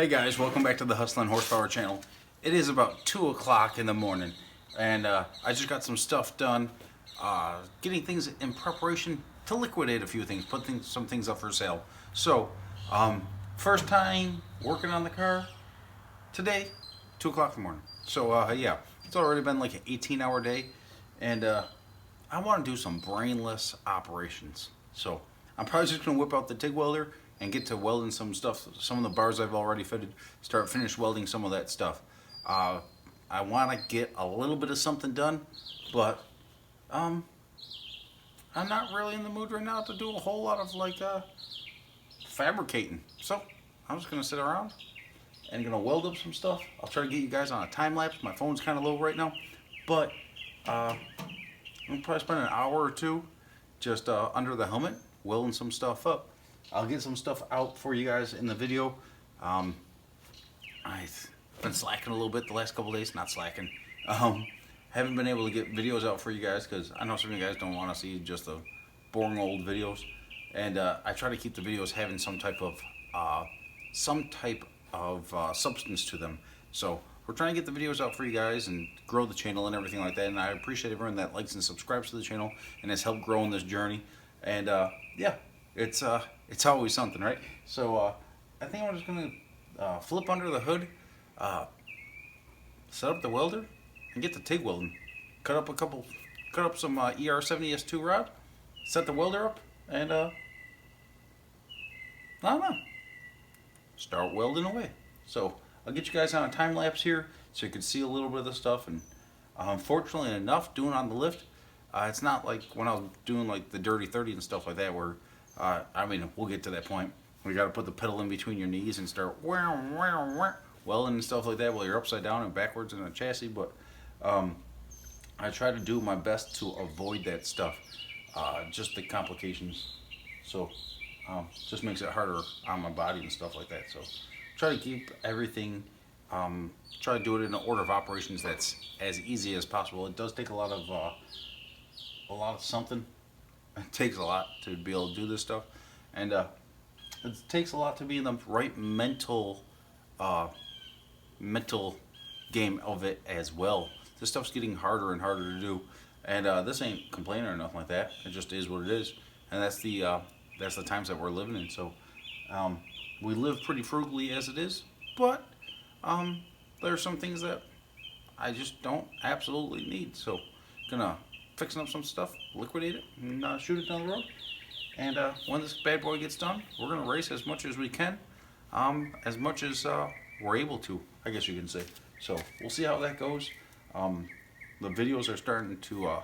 Hey guys, welcome back to the Hustlin Horsepower channel. It is about 2 o'clock in the morning, and I just got some stuff done, getting things in preparation to liquidate a few things, put some things up for sale. So, first time working on the car today, 2 o'clock in the morning. So yeah, it's already been like an 18-hour day, and I want to do some brainless operations. So I'm probably just going to whip out the TIG welder and get to welding some stuff, some of the bars I've already fitted, finish welding some of that stuff. I want to get a little bit of something done, but I'm not really in the mood right now to do a whole lot of like fabricating. So I'm just going to sit around and going to weld up some stuff. I'll try to get you guys on a time lapse. My phone's kind of low right now, but I'm probably spend an hour or two just under the helmet welding some stuff up. I'll get some stuff out for you guys in the video. I've been slacking a little bit the last couple days, not slacking. Haven't been able to get videos out for you guys because I know some of you guys don't want to see just the boring old videos. And I try to keep the videos having some type of substance to them. So we're trying to get the videos out for you guys and grow the channel and everything like that. And I appreciate everyone that likes and subscribes to the channel and has helped grow in this journey. And yeah, it's always something, right? So I think I'm just gonna flip under the hood, set up the welder, and get the TIG welding. Cut up some ER70S2 rod, set the welder up, and I don't know, start welding away. So I'll get you guys on a time lapse here so you can see a little bit of the stuff. And fortunately enough, doing on the lift, it's not like when I was doing like the dirty 30 and stuff like that, where I mean, we'll get to that point. We got to put the pedal in between your knees and start welding and stuff like that while you're upside down and backwards in a chassis. But I try to do my best to avoid that stuff, just the complications. So just makes it harder on my body and stuff like that. So try to keep everything, try to do it in an order of operations that's as easy as possible. It does take a lot of something. It takes a lot to be able to do this stuff, and it takes a lot to be in the right mental game of it as well. This stuff's getting harder and harder to do, and this ain't complaining or nothing like that. It just is what it is, and that's the times that we're living in. So we live pretty frugally as it is, but there are some things that I just don't absolutely need. So gonna fixing up some stuff, liquidate it, and shoot it down the road. And when this bad boy gets done, we're gonna race as much as we can, as much as we're able to, I guess you can say. So we'll see how that goes. The videos are starting to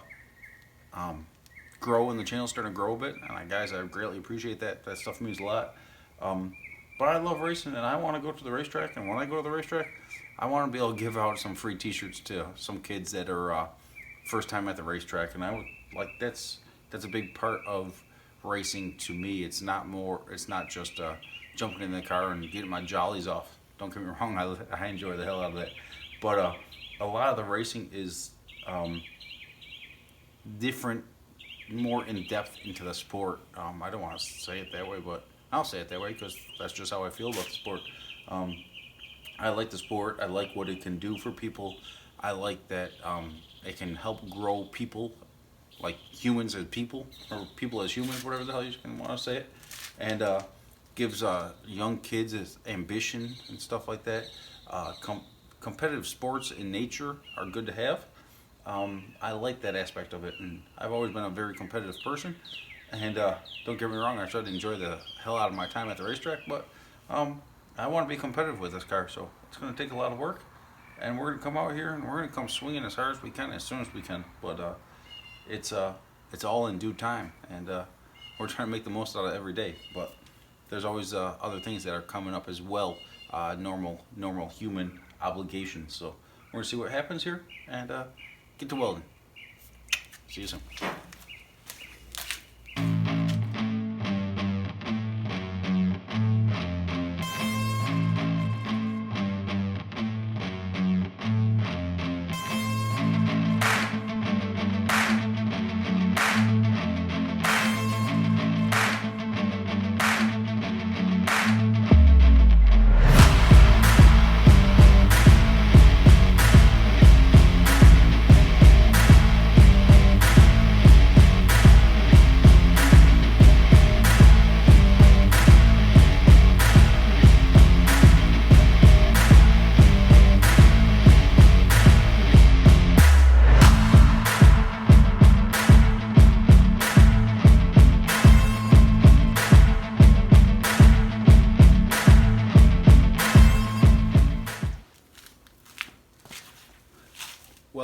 grow, and the channel's starting to grow a bit. And guys, I greatly appreciate that. That stuff means a lot. But I love racing, and I want to go to the racetrack. And when I go to the racetrack, I want to be able to give out some free T-shirts to some kids that are first time at the racetrack. And I would like that's a big part of racing to me. It's not just jumping in the car and getting my jollies off. Don't get me wrong, I enjoy the hell out of that. But a lot of the racing is different, more in depth into the sport. I don't want to say it that way, but I'll say it that way because that's just how I feel about the sport. I like the sport. I like what it can do for people. I like that it can help grow people, like humans as people, or people as humans, whatever the hell you can want to say it, and gives young kids ambition and stuff like that. Competitive sports in nature are good to have. I like that aspect of it, and I've always been a very competitive person. And don't get me wrong, I try to enjoy the hell out of my time at the racetrack, but I want to be competitive with this car, so it's going to take a lot of work. And we're going to come out here and we're going to come swinging as hard as we can, as soon as we can. But it's all in due time, and we're trying to make the most out of every day. But there's always other things that are coming up as well, normal human obligations. So we're going to see what happens here and get to welding. See you soon.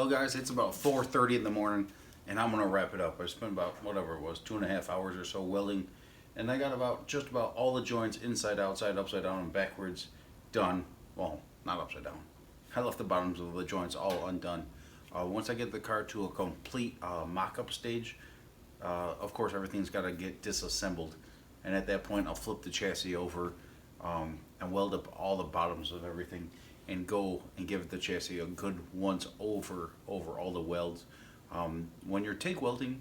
Well, guys, it's about 4:30 in the morning, and I'm gonna wrap it up. I spent about whatever it was, 2.5 hours or so welding, and I got about just about all the joints inside, outside, upside down, and backwards done. Well, not upside down. I left the bottoms of the joints all undone. Once I get the car to a complete mock-up stage, of course everything's got to get disassembled, and at that point I'll flip the chassis over and weld up all the bottoms of everything, and go and give the chassis a good once over all the welds. When you're TIG welding,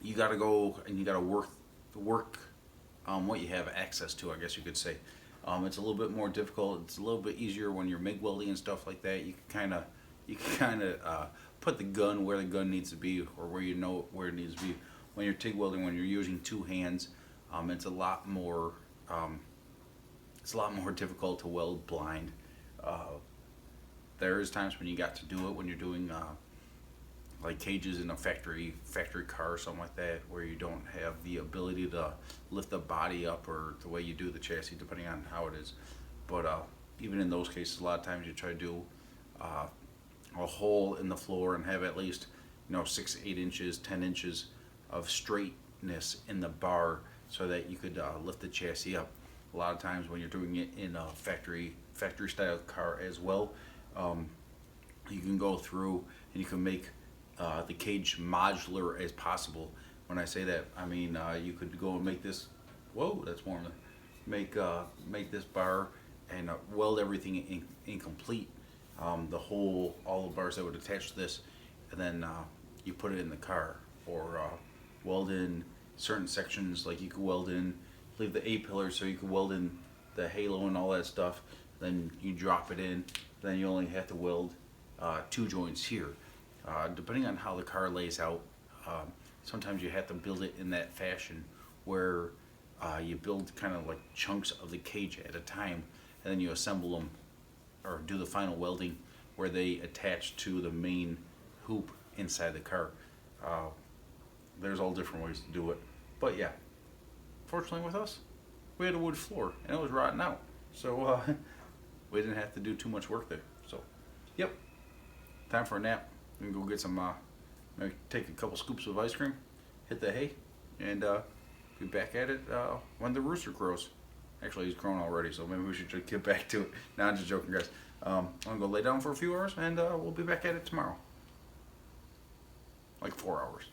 you got to go and you got to work what you have access to, I guess you could say. It's a little bit more difficult. It's a little bit easier when you're MIG welding and stuff like that. You can kind of put the gun where the gun needs to be, or where you know where it needs to be. When you're TIG welding, when you're using two hands, it's a lot more difficult to weld blind. There's times when you got to do it when you're doing like cages in a factory car or something like that, where you don't have the ability to lift the body up, or the way you do the chassis, depending on how it is. But even in those cases, a lot of times you try to do a hole in the floor and have at least 6, 8 inches, 10 inches of straightness in the bar, so that you could lift the chassis up. A lot of times when you're doing it in a factory style car as well, you can go through and you can make the cage modular as possible. When I say that, I mean you could go and make this. Whoa, that's warm. Make this bar and weld everything incomplete. All the bars that would attach to this, and then you put it in the car, or weld in certain sections. Like you could weld in, leave the A-pillars, so you could weld in the halo and all that stuff. Then you drop it in. Then you only have to weld 2 joints here. Depending on how the car lays out, sometimes you have to build it in that fashion, where you build kind of like chunks of the cage at a time, and then you assemble them, or do the final welding where they attach to the main hoop inside the car. There's all different ways to do it, but yeah, fortunately with us, we had a wood floor and it was rotting out, so we didn't have to do too much work there. So yep, time for a nap. We can go get some maybe take a couple scoops of ice cream, hit the hay, and be back at it when the rooster crows. Actually, he's grown already, so maybe we should just get back to it. Nah, I'm just joking, guys. I'm gonna go lay down for a few hours, and we'll be back at it tomorrow. Like 4 hours.